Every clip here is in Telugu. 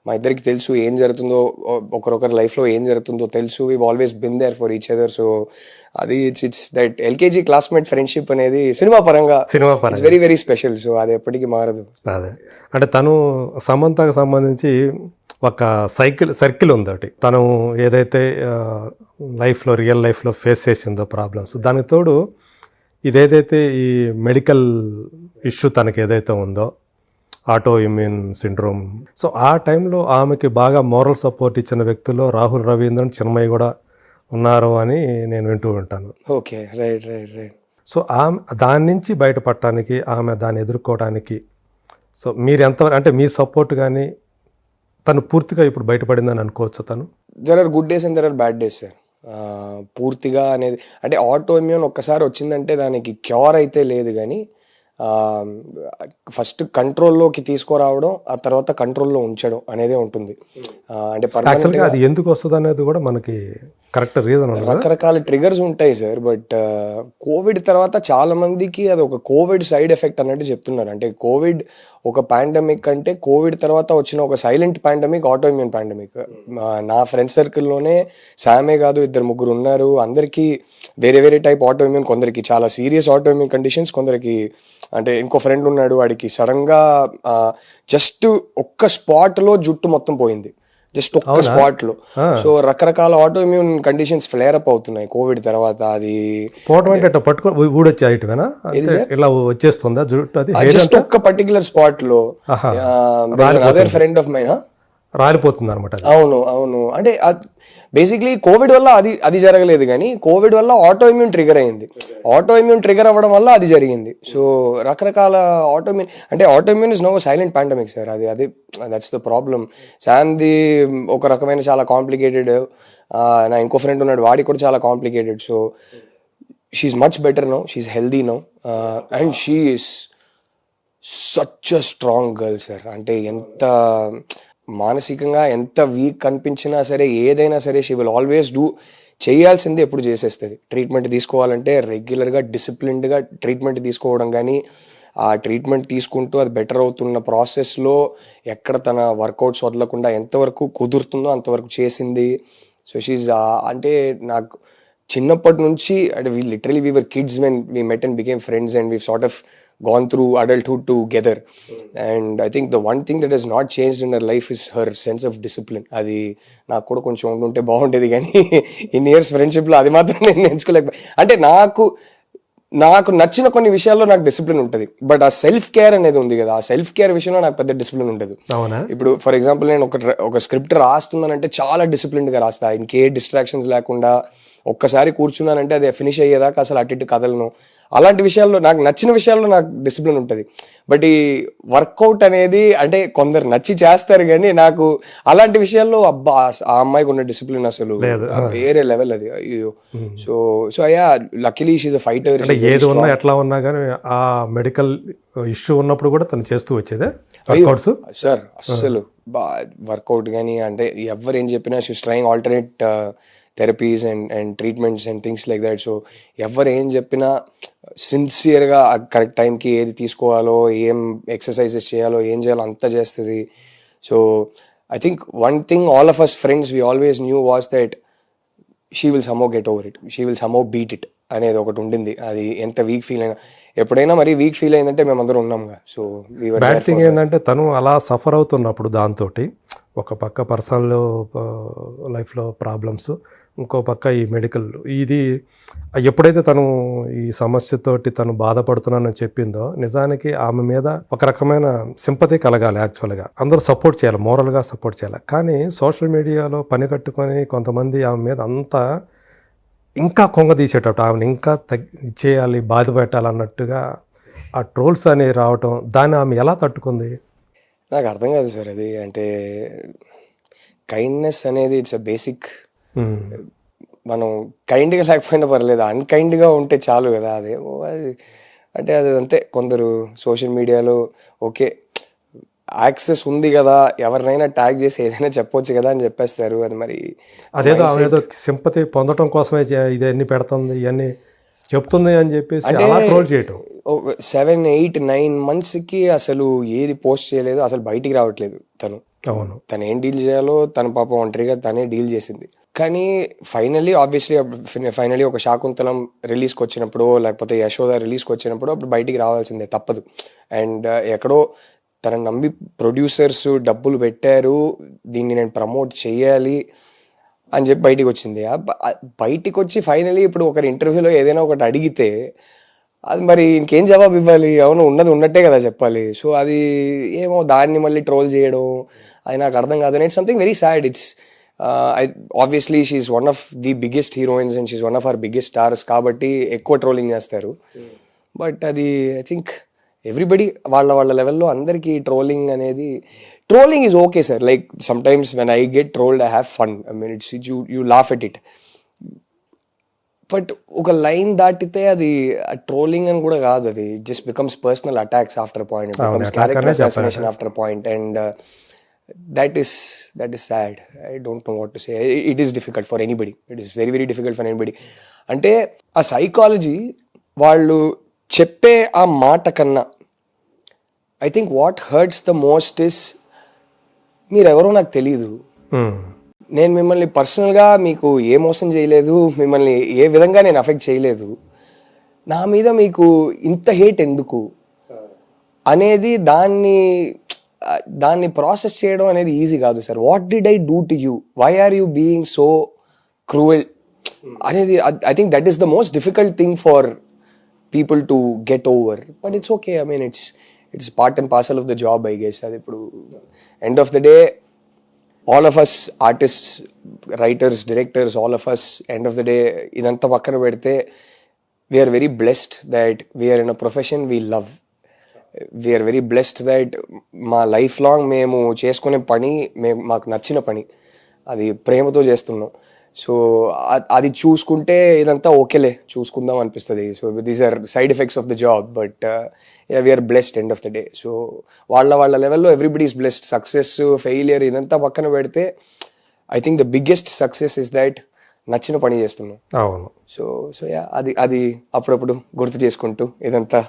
మా ఇద్దరికి తెలుసు ఏం జరుగుతుందో, ఒకరొకరి లైఫ్లో ఏం జరుగుతుందో తెలుసు. We always been there for each other. So అది it's that LKG classmate friendship అనేది సినిమా పరంగా it's very very special. So అది ఎప్పటికీ మారదు. అదే అంటే తను సమంతకు సంబంధించి ఒక సర్కిల్ ఉంది ఒకటి, తను ఏదైతే లైఫ్లో రియల్ లైఫ్లో ఫేస్ చేసిందో ప్రాబ్లమ్స్, దానికి తోడు ఇదేదైతే ఈ మెడికల్ ఇష్యూ తనకి ఏదైతే ఉందో ఆటో ఇమ్యూన్ సిండ్రోమ్, సో ఆ టైంలో ఆమెకి బాగా మోరల్ సపోర్ట్ ఇచ్చిన వ్యక్తుల్లో రాహుల్ రవీంద్రన్, చిన్మయి కూడా ఉన్నారు అని నేను వింటూ ఉంటాను. Okay, right right right. So ఆమె దాని నుంచి బయటపడటానికి, ఆమె దాన్ని ఎదుర్కోవడానికి సో మీరు ఎంతవరకు అంటే మీ సపోర్ట్ కానీ తను పూర్తిగా ఇప్పుడు బయటపడిందని అనుకోవచ్చు? తను there are good days and there are bad days sir. పూర్తిగా అనేది అంటే ఆటో ఇమ్యూన్ ఒక్కసారి వచ్చిందంటే దానికి క్యూర్ అయితే లేదు, కానీ ఫస్ట్ కంట్రోల్లోకి తీసుకురావడం, ఆ తర్వాత కంట్రోల్లో ఉంచడం అనేది ఉంటుంది. అంటే యాక్చువల్గా అది ఎందుకు వస్తుంది అనేది కూడా మనకి కరెక్ట్ రీజన్ ఉంది. రకరకాల ట్రిగర్స్ ఉంటాయి సార్. బట్ కోవిడ్ తర్వాత చాలా మందికి అది ఒక కోవిడ్ సైడ్ ఎఫెక్ట్ అన్నట్టు చెప్తున్నారు. అంటే కోవిడ్ ఒక పాండమిక్ అంటే కోవిడ్ తర్వాత వచ్చిన ఒక silent pandemic auto immune pandemic. నా ఫ్రెండ్ సర్కిల్లోనే శామే కాదు, 2-3 ఉన్నారు. అందరికీ వేరే వేరే టైప్ ఆటో ఇమ్యూన్, కొందరికి చాలా సీరియస్ ఆటో ఇమ్యూన్ కండిషన్స్, కొందరికి అంటే ఇంకో ఫ్రెండ్ ఉన్నాడు, వాడికి సడన్గా జస్ట్ ఒక్క స్పాట్లో జుట్టు మొత్తం పోయింది, జస్ట్ ఒక్క స్పాట్ లో. సో రకరకాల auto immune conditions flare up అవుతున్నాయి కోవిడ్ తర్వాత. అది ఇలా వచ్చేస్తుందా జస్ట్ ఒక్క పర్టికులర్ స్పాట్ లో. అదర్ ఫ్రెండ్ ఆఫ్ మైన్ రాలిపోతుంది అనమాట. అవును అవును. అంటే బేసిక్లీ కోవిడ్ వల్ల అది జరగలేదు, కానీ కోవిడ్ వల్ల ఆటో ఇమ్యూన్ ట్రిగర్ అయింది. ఆటో ఇమ్యూన్ ట్రిగర్ అవ్వడం వల్ల అది జరిగింది. సో రకరకాల ఆటో ఇమ్యూన్ అంటే auto immune is no silent pandemic sir. అది దట్స్ ద ప్రాబ్లం. శామ్ది ఒక రకమైన చాలా కాంప్లికేటెడ్, నా ఇంకో ఫ్రెండ్ ఉన్నాడు, వాడికి కూడా చాలా complicated. So she's much better now, she's healthy now, and she is such a strong girl sir. అంటే ఎంత మానసికంగా ఎంత వీక్ కనిపించినా సరే, ఏదైనా సరే షీ విల్ ఆల్వేస్ డూ. చేయాల్సింది ఎప్పుడు చేసేస్తుంది. ట్రీట్మెంట్ తీసుకోవాలంటే రెగ్యులర్గా డిసిప్లిన్డ్గా ట్రీట్మెంట్ తీసుకోవడం, కానీ ఆ ట్రీట్మెంట్ తీసుకుంటూ అది బెటర్ అవుతున్న ప్రాసెస్లో ఎక్కడ తన వర్కౌట్స్ వదలకుండా ఎంతవరకు కుదురుతుందో అంతవరకు చేసింది. సో షీజ్ అంటే నాకు చిన్నప్పటి నుంచి అంటే we were kids when we met and became friends, and we've sort of gone through adulthood together. And I think the one thing that has not changed in her life is her sense of discipline. అది నాకు కూడా కొంచెం ఉంటే బాగుండేది, కానీ ఇన్ ఇయర్స్ ఫ్రెండ్షిప్లో అది మాత్రం నేను నేర్చుకోలేకపోయి. అంటే నాకు నచ్చిన కొన్ని విషయాల్లో నాకు డిసిప్లిన్ ఉంటుంది, బట్ ఆ సెల్ఫ్ కేర్ అనేది ఉంది కదా, ఆ సెల్ఫ్ కేర్ విషయంలో నాకు పెద్ద డిసిప్లిన్ ఉండదు. ఇప్పుడు ఫర్ ఎగ్జాంపుల్ నేను ఒక స్క్రిప్ట్ రాస్తున్నానంటే చాలా డిసిప్లిన్డ్గా రాస్తా, ఇంకే డిస్ట్రాక్షన్స్ లేకుండా. ఒక్కసారి కూర్చున్నానంటే అది ఫినిష్ అయ్యేదాకా అసలు అటు ఇటు కదలను. అలాంటి విషయాల్లో నాకు నచ్చిన విషయాల్లో నాకు డిసిప్లిన్ ఉంటుంది. బట్ ఈ వర్కౌట్ అనేది అంటే కొందరు నచ్చి చేస్తారు, కానీ నాకు అలాంటి విషయాల్లో అబ్బా ఆ అమ్మాయికి ఉన్న డిసిప్లిన్ అసలు వేరే లెవెల్ అది. అయ్యో. సో అయ్యా luckily she is a fighter. ఏది ఉన్నా ఎట్లా ఉన్నా కానీ ఆ మెడికల్ ఇష్యూ ఉన్నప్పుడు కూడా తను చేస్తూ వచ్చేదే సార్. అస్సలు వర్కౌట్ కానీ అంటే ఎవరు ఏం చెప్పినా she is trying alternate therapies and treatments and things like that. So ఎవరు ఏం చెప్పినా సిన్సియర్గా కరెక్ట్ టైంకి ఏది తీసుకోవాలో, ఏం ఎక్సర్సైజెస్ చేయాలో, ఏం చేయాలో అంతా చేస్తుంది. So I think one thing all of us friends we always knew was that she will somehow get over it, she will somehow beat it అనేది ఒకటి ఉండింది. అది ఎంత వీక్ ఫీల్ అయినా, ఎప్పుడైనా మరి వీక్ ఫీల్ అయిందంటే మేమందరం ఉన్నాంగా. సో బ్యాడ్ థింగ్ ఏంటంటే తను అలా సఫర్ అవుతున్నప్పుడు దాంతో ఒక పక్క పర్సనల్ లైఫ్లో ప్రాబ్లమ్స్, ఇంకో పక్క ఈ మెడికల్, ఇది ఎప్పుడైతే తను ఈ సమస్యతోటి తను బాధపడుతున్నానని చెప్పిందో నిజానికి ఆమె మీద ఒక రకమైన సింపతి కలగాలి. యాక్చువల్గా అందరూ సపోర్ట్ చేయాలి, మోరల్గా సపోర్ట్ చేయాలి. కానీ సోషల్ మీడియాలో పని కట్టుకొని కొంతమంది ఆమె మీద అంతా ఇంకా కొంగదీసేటట్టు, ఆమెను ఇంకా చేయాలి, బాధ పెట్టాలన్నట్టుగా ఆ ట్రోల్స్ అనేవి రావటం, దాన్ని ఆమె ఎలా తట్టుకుంది నాకు అర్థం కాదు సార్. అది అంటే కైండ్నెస్ అనేది ఇట్స్ అ బేసిక్. మనం కైండ్గా లేకపోయినా పర్లేదు, అన్కైండ్గా ఉంటే చాలు కదా. అదే అంటే అది అంతే. కొందరు సోషల్ మీడియాలో ఓకే యాక్సెస్ ఉంది కదా, ఎవరినైనా ట్యాగ్ చేసి ఏదైనా చెప్పొచ్చు కదా అని చెప్పేస్తారు. అది మరి అదేదో సింపతి పొందడం కోసమే ఇదన్నీ పెడుతుంది. ఇవన్నీ చెప్తుంది అని చెప్పేసి అలా ట్రోల్ చేయటం. 7, 8, 9 monthsకి అసలు ఏది పోస్ట్ చేయలేదు, అసలు బయటికి రావట్లేదు తను. అవును, తను ఏం డీల్ చేయాలో తన పాప ఒంటరిగా తనే డీల్ చేసింది. కానీ ఫైనల్లీ ఒక శాకుంతలం రిలీజ్కి వచ్చినప్పుడు, లేకపోతే యశోద రిలీజ్కి వచ్చినప్పుడు అప్పుడు బయటికి రావాల్సిందే, తప్పదు. అండ్ ఎక్కడో తనని నమ్మి ప్రొడ్యూసర్స్ డబ్బులు పెట్టారు, దీన్ని నేను ప్రమోట్ చేయాలి అని చెప్పి బయటికి వచ్చింది. బయటికి వచ్చి ఫైనలీ ఇప్పుడు ఒకరి ఇంటర్వ్యూలో ఏదైనా ఒకటి అడిగితే అది మరి ఇంకేం జవాబు ఇవ్వాలి? అవును, ఉన్నది ఉన్నట్టే కదా చెప్పాలి. సో అది ఏమో దాన్ని మళ్ళీ ట్రోల్ చేయడం అది నాకు అర్థం కాదు. And it's something very sad. It's obviously she's one of the biggest heroines and she's one of our biggest stars కాబట్టి ఎక్కువ ట్రోలింగ్ చేస్తారు. బట్ అది ఐ థింక్ ఎవ్రీబడి వాళ్ళ లెవెల్లో అందరికీ trolling is okay sir. Like sometimes when I get trolled I have fun. I mean it's you laugh at it. But ఒక లైన్ దాటితే అది ట్రోలింగ్ అని కూడా కాదు, అది just becomes personal attacks after point, it becomes character assassination after point. And that is sad. I don't know what to say. It is difficult for anybody. It is very, very difficult for anybody. అంటే ఆ సైకాలజీ వాళ్ళు చెప్పే ఆ మాట కన్నా I think what hurts the most is మీరెవరో నాకు తెలీదు, నేను మిమ్మల్ని పర్సనల్గా మీకు ఏ మోసం చేయలేదు, మిమ్మల్ని ఏ విధంగా నేను అఫెక్ట్ చేయలేదు, నా మీద మీకు ఇంత హేట్ ఎందుకు అనేది దాన్ని ప్రాసెస్ చేయడం అనేది ఈజీ కాదు sir. What did I do to you, why are you being so cruel అనేది I think that is the most difficult thing for people to get over. But it's okay. I mean it's part and parcel of the job I guess. అది ఇప్పుడు end of the day all of us artists, writers, directors, all of us end of the day ఇదంతా పక్కన పెడితే we are very blessed that we're in a profession we love. We're very blessed that మా లైఫ్ లాంగ్ మేము చేసుకునే పని మాకు నచ్చిన పని, అది ప్రేమతో చేస్తున్నాం. సో అది చూసుకుంటే ఇదంతా ఓకేలే, చూసుకుందాం అనిపిస్తుంది. So these are side effects of the job. But we're blessed end of the day. So వాళ్ళ లెవెల్లో everybody is blessed. Success, failure ఇదంతా పక్కన పెడితే I think the biggest success is that నచ్చిన పని చేస్తున్నాం. అవును. సో అది అప్పుడప్పుడు గుర్తు చేసుకుంటూ ఇదంతా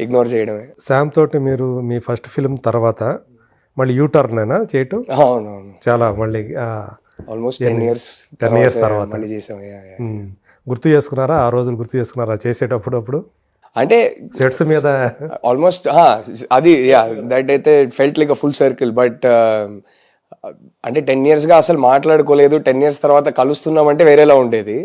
ఇగ్నోర్ చేయడమే. శామ్ తోటి మీరు మీ ఫస్ట్ ఫిల్మ్ తర్వాత మళ్ళీ యూటర్న్ అయినా చేయటం? అవునవును, చాలా మళ్ళీ ఆల్మోస్ట్ 10 years తర్వాత మళ్ళీ చేసాం. గుర్తు చేసుకున్నారా ఆ రోజులు? గుర్తు చేసుకున్నారా చేసేటప్పుడు? అప్పుడు అంటే సెట్స్ మీద ఆల్మోస్ట్ అది దట్ అయితే felt like a full circle. But అంటే 10 yearsగా అసలు మాట్లాడుకోలేదు. 10 years తర్వాత కలుస్తున్నామంటే వేరేలా ఉండేది.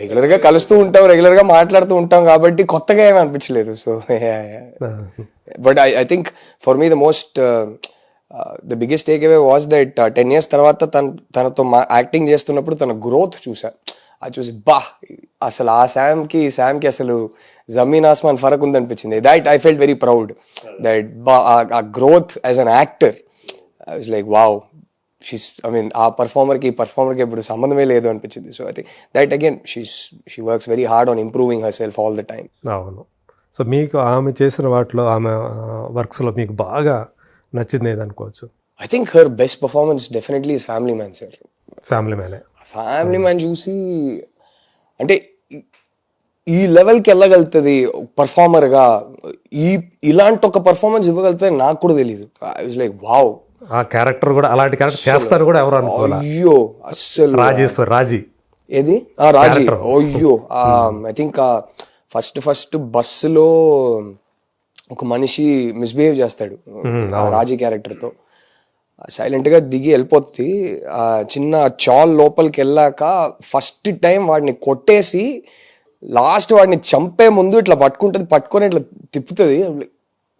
రెగ్యులర్గా కలుస్తూ ఉంటాం, రెగ్యులర్గా మాట్లాడుతూ ఉంటాం కాబట్టి కొత్తగా ఏమీ అనిపించలేదు. So but I think for me the biggest take away was that 10 years తర్వాత తనతో యాక్టింగ్ చేస్తున్నప్పుడు తన గ్రోత్ చూసా. అది చూసి అసలు ఆ శామ్కి అసలు జమీన్ ఆస్మాన్ ఫరక్ ఉందనిపించింది. That I felt very proud that ఆ growth as an actor. I was like wow, ఆ పర్ఫార్మర్కి ఇప్పుడు సంబంధమే లేదు అనిపించింది. So I think that again she works very hard on improving herself all the time. అవును. సో మీకు ఆమె చేసిన వాటిలో, ఆమె వర్క్స్లో మీకు బాగా నచ్చింది ఏదనుకోవచ్చు? I think her best performance definitely is Family Man sir. Family Man చూసి అంటే ఈ లెవెల్కి వెళ్ళగలుగుతుంది పర్ఫార్మర్గా, ఇలాంటి ఒక పర్ఫార్మెన్స్ ఇవ్వగలుగుతుంది నాకు కూడా తెలీదు. ఐ వాజ్ లైక్ వావ్, ఆ క్యారెక్టర్ కూడా అలాంటి క్యారెక్టర్ చేస్తారు కూడా ఎవరు అనుకోవాలి. అయ్యో అస్సలు రాజీ ఏది రాజీ, అయ్యో ఐ థింక్ ఫస్ట్ బస్సులో ఒక మనిషి మిస్బిహేవ్ చేస్తాడు ఆ రాజీ క్యారెక్టర్తో. సైలెంట్గా దిగి వెళ్ళిపోతుంది. చిన్న చాల్ లోపలికి వెళ్ళాక ఫస్ట్ టైం వాడిని కొట్టేసి లాస్ట్ వాడిని చంపే ముందు ఇట్లా పట్టుకొని ఇట్లా తిప్పుతుంది.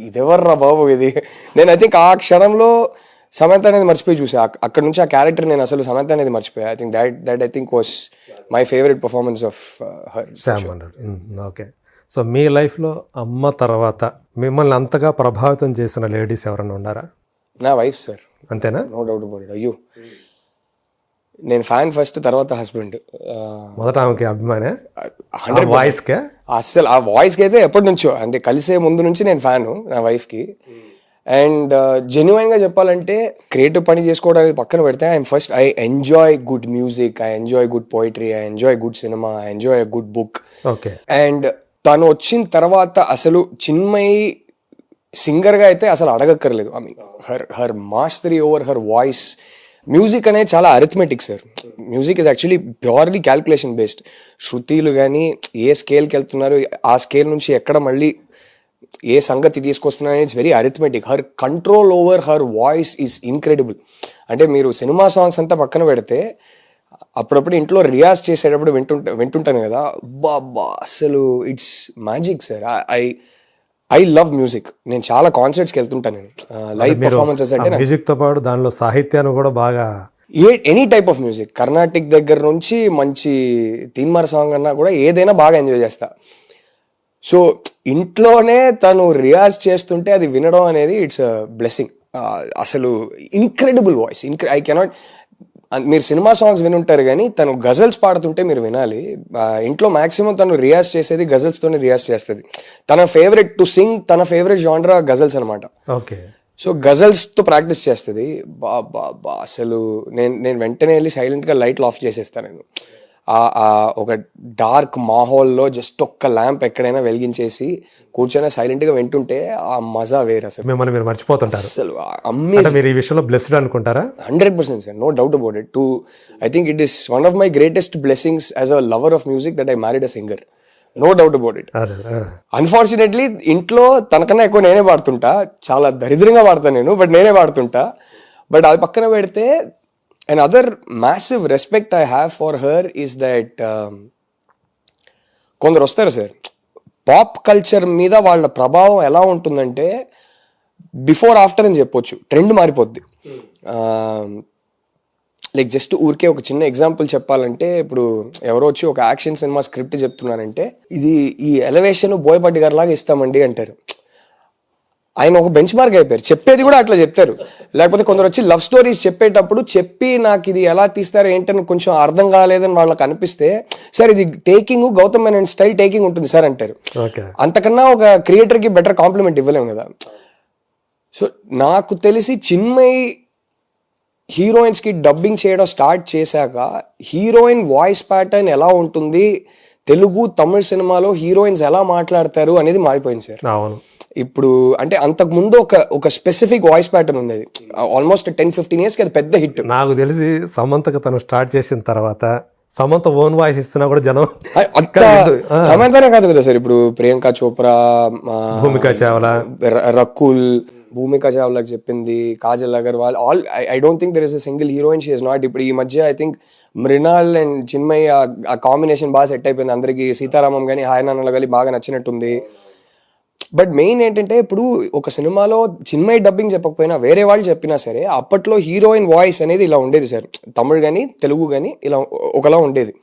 ఇదెవర్రా బాబు ఇది. నేను ఐ థింక్ ఆ క్షణంలో సమంత అనేది మర్చిపోయి చూసా. అక్కడ నుంచి ఆ క్యారెక్టర్ నేను అసలు సమంత అనేది మర్చిపోయా. I think that I think was my favourite performance of her. Okay. So మీ లైఫ్లో అమ్మ తర్వాత మిమ్మల్ని అంతగా ప్రభావితం చేసిన లేడీస్ ఎవరైనా ఉన్నారా? నా వైఫ్ సార్. అంతేనా? No doubt about it. అయ్యో నేను ఫ్యాన్ ఫస్ట్, తర్వాత హస్బెండ్. మొదట ఆమెకి అభిమానే? వాయిస్కే? అసలు ఆ వాయిస్కి అయితే ఎప్పటి నుంచో, అంటే కలిసే ముందు నుంచి నేను ఫ్యాను నా వైఫ్కి. అండ్ జెన్యున్గా చెప్పాలంటే క్రియేటివ్ పని చేసుకోవడానికి పక్కన పెడితే I enjoy good music, I enjoy good poetry, I enjoy good cinema, I enjoy good book. Okay. And తను వచ్చిన తర్వాత అసలు చిన్మయి సింగర్గా అయితే అసలు అడగక్కర్లేదు. I mean her mastery over her voice. Music అనేది చాలా arithmetic sir. Music is actually purely calculation based. శృతిలు కానీ ఏ స్కేల్కి వెళ్తున్నారు, ఆ స్కేల్ నుంచి ఎక్కడ మళ్ళీ ఏ సంగతి తీసుకొస్తున్నారు, it's very arithmetic. Her control over her voice is incredible. అంటే మీరు సినిమా సాంగ్స్ అంతా పక్కన పెడితే అప్పుడప్పుడు ఇంట్లో రియాజ్ చేసేటప్పుడు వింటుంటాను కదా, బాబా అసలు it's magic sir. I love music. నేను చాలా కాన్సర్ట్స్కి వెళ్తుంటాను. నేను లైవ్ పర్ఫార్మెన్సెస్ అంటే మ్యూజిక్ తో పాటు దానిలో సాహిత్యాన్ని కూడా బాగా any type of music, Carnatic దగ్గర నుంచి మంచి తీన్మార్ సాంగ్ అన్నా కూడా ఏదైనా బాగా ఎంజాయ్ చేస్తా. సో ఇంట్లోనే తను రియాజ్ చేస్తుంటే అది వినడం అనేది ఇట్స్ బ్లెస్సింగ్. అసలు ఇన్క్రెడిబుల్ వాయిస్. I cannot. మీరు సినిమా సాంగ్స్ వినుంటారు కానీ తను గజల్స్ పాడుతుంటే మీరు వినాలి. ఇంట్లో మాక్సిమం తను రియాజ్ చేసేది గజల్స్తోనే రియాజ్ చేస్తుంది. తన ఫేవరెట్ టు సింగ్, తన ఫేవరెట్ జానరా గజల్స్ అనమాట. ఓకే. సో గజల్స్తో ప్రాక్టీస్ చేస్తుంది. బా అసలు నేను వెంటనే వెళ్ళి సైలెంట్గా లైట్లు ఆఫ్ చేసేస్తాను. నేను ఒక డార్క్ మాహోల్లో జస్ట్ ఒక్క ల్యాంప్ ఎక్కడైనా వెలిగించేసి కూర్చొని సైలెంట్గా వింటుంటే ఆ మజా వేరు. అసలు మిమ్మల్ని మీరు మర్చిపోతుంటారు. అసలు అమేజింగ్. మీరు ఈ విషయంలో బ్లెస్డ్ అనుకుంటారా? 100% sir, no doubt about it. I think it is one of my greatest blessings as a lover of music that I married a singer. No doubt about it. Unfortunately ఇంట్లో తనకన్నా ఎక్కువ నేనే పాడుతుంటా. చాలా దరిద్రంగా పాడతాను నేను, బట్ నేనే పాడుతుంటా. బట్ అది పక్కన పెడితే another massive respect I have for her is that కొందరు వస్తారు సార్, పాప్ కల్చర్ మీద వాళ్ళ ప్రభావం ఎలా ఉంటుందంటే బిఫోర్ ఆఫ్టర్ అని చెప్పొచ్చు. ట్రెండ్ మారిపోద్ది. లైక్ జస్ట్ ఊరికే ఒక చిన్న ఎగ్జాంపుల్ చెప్పాలంటే, ఇప్పుడు ఎవరో వచ్చి ఒక యాక్షన్ సినిమా స్క్రిప్ట్ చెప్తున్నారంటే ఇది ఈ ఎలివేషన్ బోయపాటి గారి లాగా ఇస్తామండి అంటారు. ఆయన ఒక బెంచ్ మార్క్ అయిపోయారు. చెప్పేది కూడా అట్లా చెప్తారు. లేకపోతే కొందరు వచ్చి లవ్ స్టోరీస్ చెప్పేటప్పుడు చెప్పి నాకు ఇది ఎలా తీస్తారో ఏంటని కొంచెం అర్థం కాలేదని వాళ్ళకి అనిపిస్తే, సార్ ఇది taking Gautham Menon style taking ఉంటుంది సార్ అంటారు. అంతకన్నా ఒక క్రియేటర్కి బెటర్ కాంప్లిమెంట్ ఇవ్వలేము కదా. సో నాకు తెలిసి చిన్మయి హీరోయిన్స్కి డబ్బింగ్ చేయడం స్టార్ట్ చేశాక హీరోయిన్ వాయిస్ ప్యాటర్న్ ఎలా ఉంటుంది, తెలుగు తమిళ సినిమాలో హీరోయిన్స్ ఎలా మాట్లాడతారు అనేది మారిపోయింది సార్. ఇప్పుడు అంటే అంతకు ముందు ఒక స్పెసిఫిక్ వాయిస్ ప్యాటర్న్ ఉండేది. ఆల్మోస్ట్ 10-15 years కి అది పెద్ద హిట్. నాకు తెలిసి సమంతకు తను స్టార్ట్ చేసిన తర్వాత సమంత ఓన్ వాయిస్ ఇస్తున్నా కూడా జనం సమంతనే కాదు కదా సార్, ఇప్పుడు ప్రియాంక చోప్రా, భూమికా చావ్లా, రకుల్, భూమికా చావ్లాకి చెప్పింది, Kajal Aggarwal, all I don't think there is a single heroine she is not. ఇప్పుడు ఈ మధ్య I think Mrunal and Chinmayi ఆ కాంబినేషన్ బాగా సెట్ అయిపోయింది అందరికి. సీతారామం కానీ హాయ్ నాన్నలు కానీ బాగా నచ్చినట్టుంది. బట్ మెయిన్ ఏంటంటే ఇప్పుడు ఒక సినిమాలో చిన్మయి డబ్బింగ్ చెప్పకపోయినా వేరే వాళ్ళు చెప్పినా సరే అప్పట్లో హీరోయిన్ వాయిస్ అనేది ఇలా ఉండేది సార్. తమిళ్ కానీ తెలుగు కానీ ఇలా ఒకలా ఉండేది.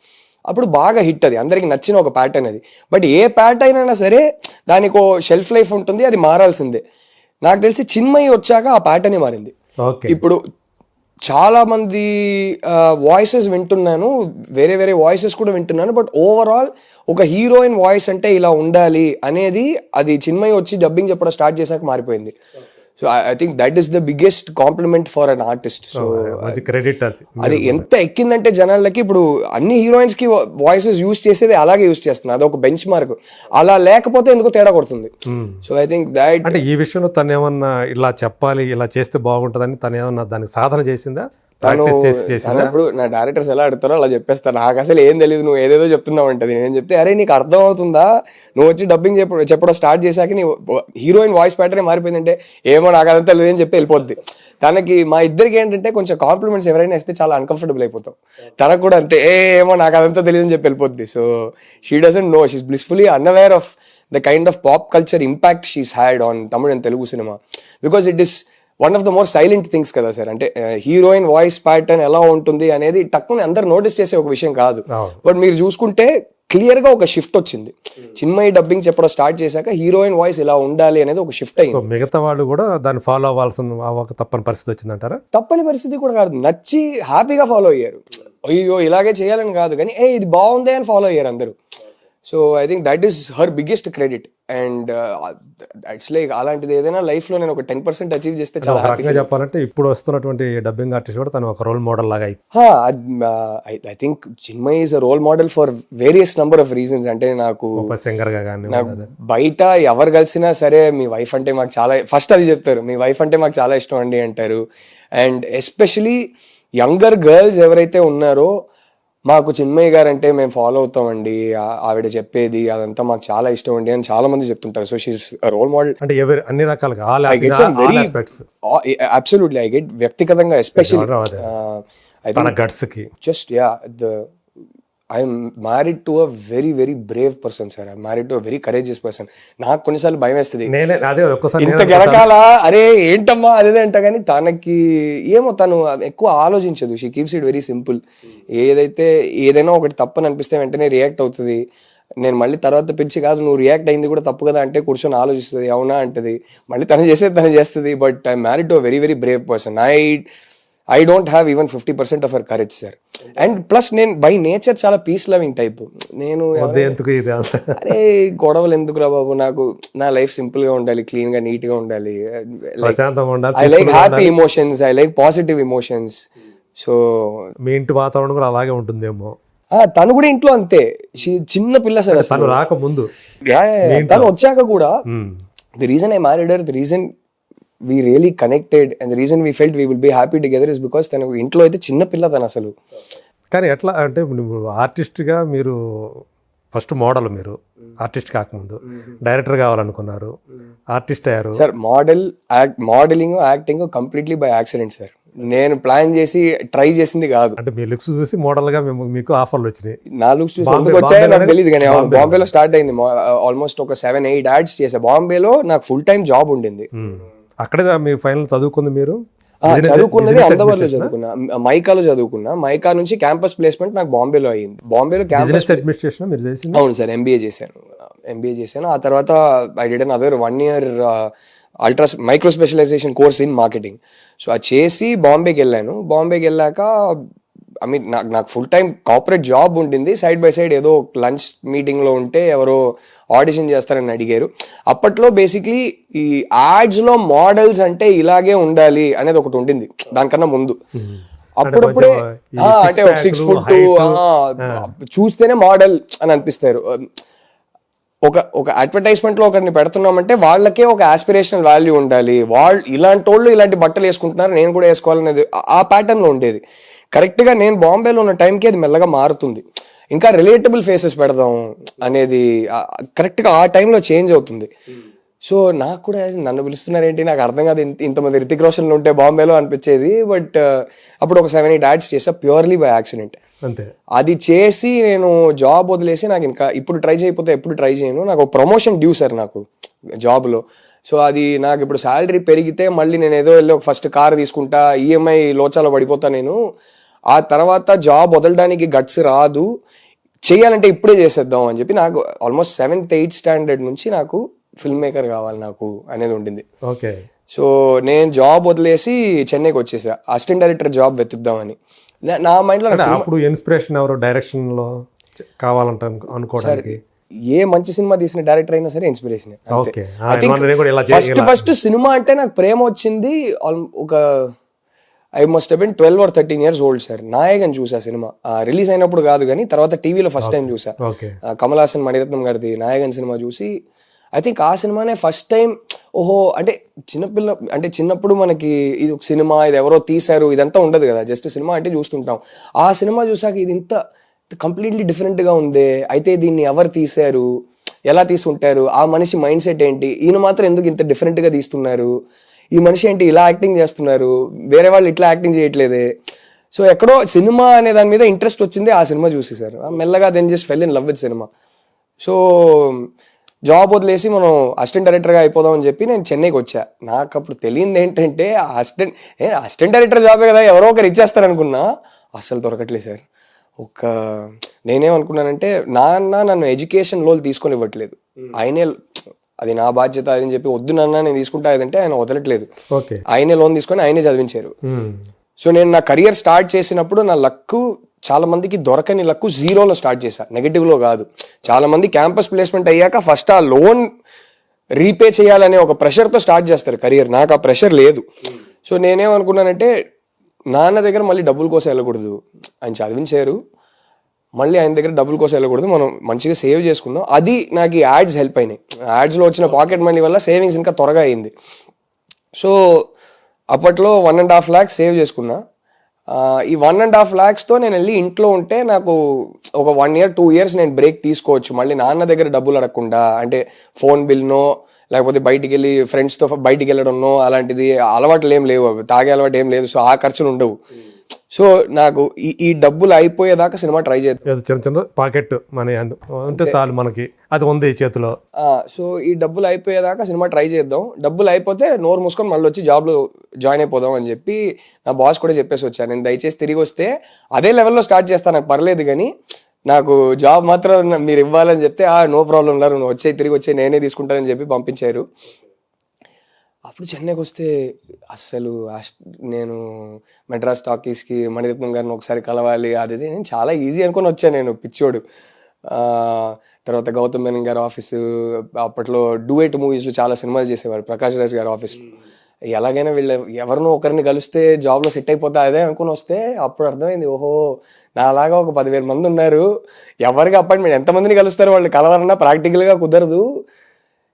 అప్పుడు బాగా హిట్, అది అందరికి నచ్చిన ఒక ప్యాటర్న్ అది. బట్ ఏ ప్యాటర్న్ అయినా సరే దానికి షెల్ఫ్ లైఫ్ ఉంటుంది, అది మారాల్సిందే. నాకు తెలిసి చిన్మయి వచ్చాక ఆ ప్యాటర్నే మారింది. ఇప్పుడు చాలా మంది వాయిసెస్ వింటున్నాను, వేరే వేరే వాయిసెస్ కూడా వింటున్నాను. బట్ ఓవరాల్ ఒక హీరోయిన్ వాయిస్ అంటే ఇలా ఉండాలి అనేది అది చిన్మయి వచ్చి డబ్బింగ్ చెప్పడం స్టార్ట్ చేశాక మారిపోయింది. So I think that is the biggest compliment for an artist. So credit అది ఎంత ఎక్కిందంటే జనాలకి, ఇప్పుడు అన్ని హీరోయిన్స్ కి వాయిసెస్ యూజ్ చేసేది అలాగే యూజ్ చేస్తున్నారు. అది ఒక బెంచ్ మార్క్. అలా లేకపోతే ఎందుకో తేడా కొడుతుంది. సో ఐ థింక్ దట్ అంటే ఈ విషయంలో తను ఏమన్నా ఇలా చెప్పాలి, ఇలా చేస్తే బాగుంటుందని తను ఏమన్నా దానికి సాధన చేసిందా? ఇప్పుడు నా డైరెక్టర్స్ ఎలా అడుగుతారో అలా చెప్పేస్తారు. నాకు అసలు ఏం తెలియదు, నువ్వు ఏదేదో చెప్తున్నావు అంటది. నేను చెప్తే అరే నీకు అర్థం అవుతుందా, నువ్వు వచ్చి డబ్బింగ్ చెప్పడం స్టార్ట్ చేశాక నీ హీరోయిన్ వాయిస్ ప్యాటర్న్ మారిపోయిందంటే ఏమో నాకు అదంతా లేదని చెప్పి వెళ్ళిపోద్ది. తనకి మా ఇద్దరికి ఏంటంటే కొంచెం కాంప్లిమెంట్స్ ఎవరైనా ఇస్తే చాలా అన్కంఫర్టబుల్ అయిపోతాం. తనకు కూడా అంతే, ఏమో నాకు అదంతా తెలియదని చెప్పి వెళ్ళిపోద్ది. So she doesn't know, she's blissfully unaware of the kind of pop culture impact she's had on Tamil and Telugu cinema. Because it is one of the more silent things కదా సార్. అంటే హీరోయిన్ వాయిస్ ప్యాటర్న్ ఎలా ఉంటుంది అనేది టక్కుని అందరు నోటీస్ చేసే ఒక విషయం కాదు. బట్ మీరు చూసుకుంటే క్లియర్ గా ఒక షిఫ్ట్ వచ్చింది. చిన్మయి డబ్బింగ్ చెప్పడం స్టార్ట్ చేశాక హీరోయిన్ వాయిస్ ఇలా ఉండాలి అనేది ఒక షిఫ్ట్ అయింది. మిగతా వాళ్ళు కూడా దాన్ని ఫాలో అవ్వాల్సిన తప్పని పరిస్థితి వచ్చిందంటారా? తప్పని పరిస్థితి కూడా కాదు, నచ్చి హ్యాపీగా ఫాలో అయ్యారు. అయ్యో ఇలాగే చేయాలని కాదు కానీ ఇది బాగుంది అని ఫాలో అయ్యారు అందరూ. So I think that is her biggest credit. And it's like అలాంటిది ఏదైనా లైఫ్లో నేను ఒక 10% అచీవ్ చేస్తే చాలా ఒక రకంగా చెప్పాలంటే ఇప్పుడు వస్తున్నటువంటి డబ్బింగ్ ఆర్టిస్ట్ కూడా తను ఒక రోల్ మోడల్ లాగా I think Chinmayi is a role model for various number of reasons. అంటే నాకు సింగర్ గా కానీ బయట ఎవరు కలిసినా సరే మీ వైఫ్ అంటే మాకు చాలా, ఫస్ట్ అది చెప్తారు, మీ వైఫ్ అంటే మాకు చాలా ఇష్టం అండి అంటారు. అండ్ ఎస్పెషలీ యంగర్ గర్ల్స్ ఎవరైతే ఉన్నారో మాకు చిన్మయ్య గారు అంటే మేము ఫాలో అవుతామండి, ఆవిడ చెప్పేది అదంతా మాకు చాలా ఇష్టం అండి అని చాలా మంది చెప్తుంటారు. So she's role model. అంటే అన్ని రకాలుగా అబ్సల్యూట్లీ ఐ గెట్ వ్యక్తిగతంగా ఎస్పెషల్లీ గట్స్ కి just I'm married to a very very brave person sir. I'm married to a very courageous person. నాకు కొన్నిసార్లు భయం వేస్తుంది ఇంత గెలకాల, అరే ఏంటమ్మా అదే అంట, కానీ తనకి ఏమో తను ఎక్కువ ఆలోచించదు. She keeps it very simple. ఏదైనా ఒకటి తప్పని అనిపిస్తే వెంటనే రియాక్ట్ అవుతుంది. నేను మళ్ళీ తర్వాత పిలిచి కాదు నువ్వు రియాక్ట్ అయింది కూడా తప్పు కదా అంటే కూర్చొని ఆలోచిస్తుంది, అవునా అంటది, మళ్ళీ తను చేస్తుంది. But I'm married to a very very brave person. I don't have even 50% of her courage, sir. And plus నేను బై నేచర్ చాలా పీస్ లవింగ్ టైప్. నేను అరే గొడవలు ఎందుకు రా బాబు, నాకు నా లైఫ్ సింపుల్ గా ఉండాలి, క్లీన్ గా నీట్ గా ఉండాలి. I like happy emotions, I like positive emotions. So మీ ఇంటి వాతావరణం కూడా అలాగే ఉంటుందేమో. తను కూడా ఇంట్లో అంతే, చిన్న పిల్ల సార్. అసలు రాకముందు తను వచ్చాక కూడా the reason I married her, the reason we really connected and the reason we felt we will be happy together is because తన ఇంట్లో అయితే చిన్న పిల్ల తను అసలు. కానీ ఎట్లా అంటే నువ్వు ఆర్టిస్ట్గా మీరు ఫస్ట్ మోడల్, మీరు ఆర్టిస్ట్ కాకముందు డైరెక్టర్ కావాలనుకున్నారు, ఆర్టిస్ట్ అయ్యారు sir. Modelling acting completely by accident sir. నేను ప్లాన్ చేసి ట్రై చేసింది కాదు. అంటే మీ లుక్స్ చూసి మోడల్ గా మీకు ఆఫర్లు వచ్చినాయి. నా లుక్స్ చూసి ఎందుకు వచ్చాయో నాకు తెలియదు, కానీ బాంబేలో స్టార్ట్ అయింది. ఆల్మోస్ట్ ఒక 7-8 యాడ్స్ చేసా బాంబేలో. నాకు ఫుల్ టైం జాబ్ ఉండింది. అక్కడే మీ ఫైనల్ చదువుకుంది మీరు? చదువుకున్నది అహ్మదాబాద్ లో చదువుకున్నా, మైకాలో చదువుకున్నా. మైకా నుంచి క్యాంపస్ ప్లేస్మెంట్ నాకు బాంబేలో అయ్యింది. బాంబేలో క్యాంపస్ అడ్మినిస్ట్రేషన్ మీరు చేసింది? అవును సార్, ఎంబీఏ చేశాను. ఆ తర్వాత I did another 1 year micro specialisation course in marketing. So అది చేసి బాంబేకి వెళ్ళాను. బాంబేకి వెళ్ళాక ఐ మీన్ నాకు ఫుల్ టైం కార్పొరేట్ జాబ్ ఉంటుంది. సైడ్ బై సైడ్ ఏదో లంచ్ మీటింగ్లో ఉంటే ఎవరో ఆడిషన్ చేస్తారని అడిగారు. అప్పట్లో బేసిక్లీ ఈ యాడ్స్లో మోడల్స్ అంటే ఇలాగే ఉండాలి అనేది ఒకటి ఉండింది దానికన్నా ముందు. అప్పుడప్పుడే అంటే 6 foot చూస్తేనే మోడల్ అని అనిపిస్తారు. ఒక అడ్వర్టైజ్మెంట్లో ఒకరిని పెడుతున్నామంటే వాళ్ళకే ఒక ఆస్పిరేషనల్ వాల్యూ ఉండాలి. వాళ్ళు ఇలాంటి వాళ్ళు ఇలాంటి బట్టలు వేసుకుంటున్నారు, నేను కూడా వేసుకోవాలనేది ఆ ప్యాటర్న్లో ఉండేది. కరెక్ట్గా నేను బాంబేలో ఉన్న టైంకి అది మెల్లగా మారుతుంది. ఇంకా రిలేటబుల్ ఫేసెస్ పెడదాం అనేది కరెక్ట్గా ఆ టైంలో చేంజ్ అవుతుంది. సో నాకు కూడా నన్ను పిలుస్తున్నారేంటి నాకు అర్థం కాదు, ఇంతమంది రితిక్ రోషన్లు ఉంటే బాంబేలో అనిపించేది. బట్ అప్పుడు ఒక 7-8 యాడ్స్ చేసా ప్యూర్లీ బై యాక్సిడెంట్. అంతే. అది చేసి నేను జాబ్ వదిలేసి నాకు ఇంకా ఇప్పుడు ట్రై చేయకపోతే ఎప్పుడు ట్రై చేయను. నాకు ఒక ప్రమోషన్ డ్యూ సార్ నాకు జాబ్లో. సో అది నాకు ఇప్పుడు శాలరీ పెరిగితే మళ్ళీ నేను ఏదో వెళ్ళి ఒక ఫస్ట్ కార్ తీసుకుంటా, ఈఎంఐ లోచాలో పడిపోతా నేను. ఆ తర్వాత జాబ్ వదలడానికి గట్స్ రాదు, చేయాలంటే ఇప్పుడే చేసేద్దాం అని చెప్పి నాకు ఆల్మోస్ట్ 7th 8th స్టాండర్డ్ నుంచి నాకు ఫిల్మ్ మేకర్ కావాలి నాకు అనేది ఉండింది. ఓకే. సో నేను జాబ్ వదిలేసి చెన్నైకి వచ్చేసా, అసిస్టెంట్ డైరెక్టర్ జాబ్ వెతుద్దామని. నా మైండ్లో అప్పుడు ఇన్స్పిరేషన్ ఎవరు డైరెక్షన్లో కావాలంట అనుకోవడానికి? ఏ మంచి సినిమా తీసిన డైరెక్టర్ అయినా సరే ఇన్స్పిరేషన్. ఫస్ట్ సినిమా అంటే నాకు ప్రేమ వచ్చింది ఒక I must have been 12 or 13 years old sir. Nayagan చూసా సినిమా, రిలీజ్ అయినప్పుడు కాదు కానీ తర్వాత టీవీలో ఫస్ట్ టైం చూసా. కమల్ హాసన్ మణిరత్నం గారిది నాయగన్ సినిమా చూసి ఐ థింక్ ఆ సినిమానే ఫస్ట్ టైం ఓహో అంటే చిన్నప్పుడు మనకి ఇది ఒక సినిమా, ఇది ఎవరో తీశారు ఇదంతా ఉండదు కదా, జస్ట్ సినిమా అంటే చూస్తుంటాం. ఆ సినిమా చూసాక ఇది ఇంత కంప్లీట్లీ డిఫరెంట్గా ఉంది, అయితే దీన్ని ఎవరు తీశారు, ఎలా తీసుకుంటారు, ఆ మనిషి మైండ్ సెట్ ఏంటి, ఈయన మాత్రం ఎందుకు ఇంత డిఫరెంట్గా తీస్తున్నారు, ఈ మనిషి ఏంటి ఇలా యాక్టింగ్ చేస్తున్నారు, వేరే వాళ్ళు ఇట్లా యాక్టింగ్ చేయట్లేదే. సో ఎక్కడో సినిమా అనే దాని మీద ఇంట్రెస్ట్ వచ్చింది ఆ సినిమా చూసి సార్. మెల్లగా then just fell in love with cinema. So job వదిలేసి మనం అసిస్టెంట్ డైరెక్టర్గా అయిపోదాం అని చెప్పి నేను చెన్నైకి వచ్చా. నాకు అప్పుడు తెలియంది ఏంటంటే అసిస్టెంట్ డైరెక్టర్ జాబే కదా ఎవరో ఒకరు ఇచ్చేస్తారనుకున్నా, అస్సలు దొరకట్లేదు సార్. నేనేమనుకున్నానంటే నాన్న నన్ను ఎడ్యుకేషన్ లోన్ తీసుకొని ఇవ్వట్లేదు, ఆయనే అది నా బాధ్యత అని చెప్పి వద్దు నాన్న నేను తీసుకుంటా ఏదంటే ఆయన వదలట్లేదు. ఆయనే లోన్ తీసుకొని ఆయనే చదివించారు. సో నేను నా కెరియర్ స్టార్ట్ చేసినప్పుడు నా లక్ చాలా మందికి దొరకని లక్కు జీరోలో స్టార్ట్ చేశా, నెగిటివ్లో కాదు. చాలా మంది క్యాంపస్ ప్లేస్మెంట్ అయ్యాక ఫస్ట్ ఆ లోన్ రీపే చేయాలనే ఒక ప్రెషర్తో స్టార్ట్ చేస్తారు కెరియర్. నాకు ఆ ప్రెషర్ లేదు. సో నేనేమనుకున్నానంటే నాన్న దగ్గర మళ్ళీ డబ్బుల కోసం వెళ్ళకూడదు, ఆయన చదివించారు, మళ్ళీ ఆయన దగ్గర డబ్బుల కోసం వెళ్ళకూడదు, మనం మంచిగా సేవ్ చేసుకుందాం. అది నాకు ఈ యాడ్స్ హెల్ప్ అయినాయి. యాడ్స్లో వచ్చిన పాకెట్ మనీ వల్ల సేవింగ్స్ ఇంకా త్వరగా అయింది. సో అప్పట్లో 1.5 lakhs సేవ్ చేసుకున్నా. ఈ 1.5 lakhsతో నేను వెళ్ళి ఇంట్లో ఉంటే నాకు ఒక 1 year 2 years నేను బ్రేక్ తీసుకోవచ్చు, మళ్ళీ నాన్న దగ్గర డబ్బులు అడగకుండా. అంటే ఫోన్ బిల్నో లేకపోతే బయటికి వెళ్ళి ఫ్రెండ్స్తో బయటికి వెళ్ళడంనో అలాంటిది అలవాట్లు ఏం లేవు, తాగే అలవాటు ఏం లేదు. సో ఆ ఖర్చులు ఉండవు. సో నాకు ఈ డబ్బులు అయిపోయేదాకా సినిమా ట్రై చేద్దాం, ఏదో చిన్న చిన్న పాకెట్ మనీ అంటే చాలు మనకి, అది ఉంది చేతిలో. సో ఈ డబ్బులు అయిపోయేదాకా సినిమా ట్రై చేద్దాం, డబ్బులు అయిపోతే నోరు మూసుకొని మళ్ళీ వచ్చి జాబ్లో జాయిన్ అయిపోదాం అని చెప్పి నా బాస్ కూడా చెప్పేసి వచ్చాను. నేను దయచేసి తిరిగి వస్తే అదే లెవెల్లో స్టార్ట్ చేస్తాను, నాకు పర్లేదు, కానీ నాకు జాబ్ మాత్రం మీరు ఇవ్వాలని చెప్తే నో ప్రాబ్లం లేదు, నువ్వు వచ్చే తిరిగి వచ్చే నేనే తీసుకుంటానని చెప్పి పంపించారు. అప్పుడు చెన్నైకి వస్తే అస్సలు నేను మెడ్రాస్ టాకీస్కి మణిరత్నం గారిని ఒకసారి కలవాలి, అది నేను చాలా ఈజీ అనుకుని వచ్చాను, నేను పిచ్చోడు. తర్వాత గౌతమ్ మేనన్ గారి ఆఫీసు, అప్పట్లో డూయట్ మూవీస్లో చాలా సినిమాలు చేసేవారు ప్రకాష్ రాజ్ గారి ఆఫీస్. ఎలాగైనా వీళ్ళు ఎవరినో ఒకరిని కలిస్తే జాబ్లో సెట్ అయిపోతా అదే అనుకుని వస్తే అప్పుడు అర్థమైంది, ఓహో నాలాగా ఒక 10,000 మంది ఉన్నారు, ఎవరికి అపాయింట్మెంట్ ఎంతమందిని కలుస్తారు, వాళ్ళు కలవాలన్నా ప్రాక్టికల్గా కుదరదు.